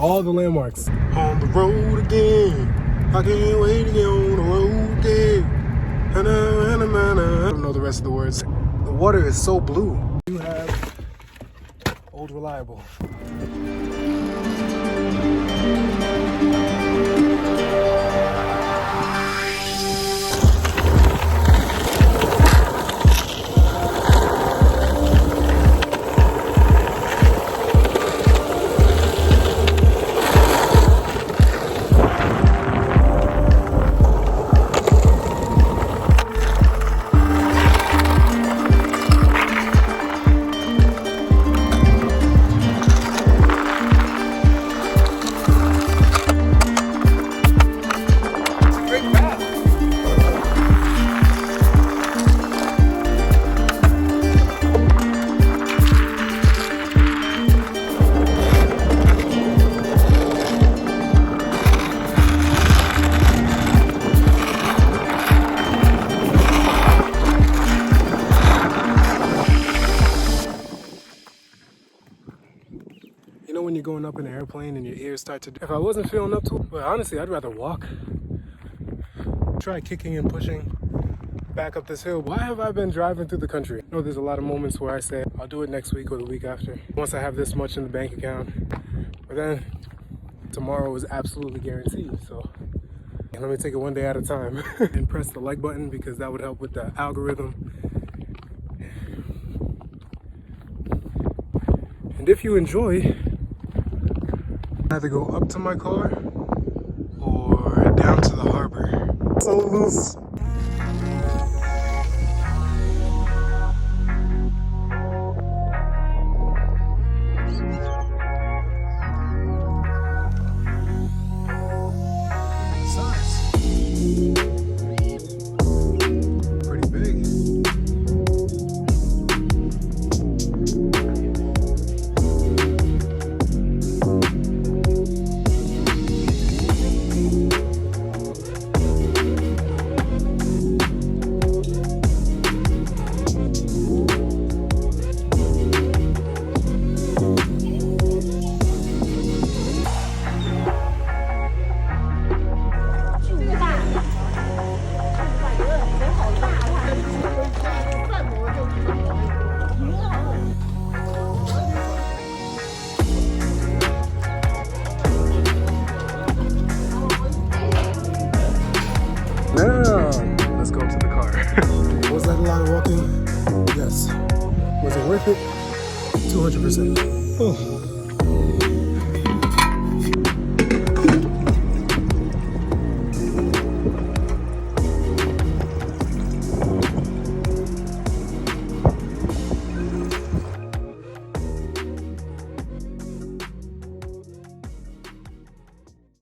all the landmarks. On the road again. I can't wait to get on the road again. I don't know the rest of the words. The water is so blue. You have Old Reliable. You know when you're going up in an airplane and your ears start to... If I wasn't feeling up to it, but honestly, I'd rather walk. Try kicking and pushing back up this hill. Why have I been driving through the country? I know there's a lot of moments where I say, I'll do it next week or the week after, once I have this much in the bank account. But then tomorrow is absolutely guaranteed, so let me take it one day at a time. And press the like button because that would help with the algorithm. And if you enjoy, either go up to my car or down to the harbor. So loose. Pretty big. Now, let's go to the car. Was that a lot of walking? Yes. Was it worth it? 200%. Oh.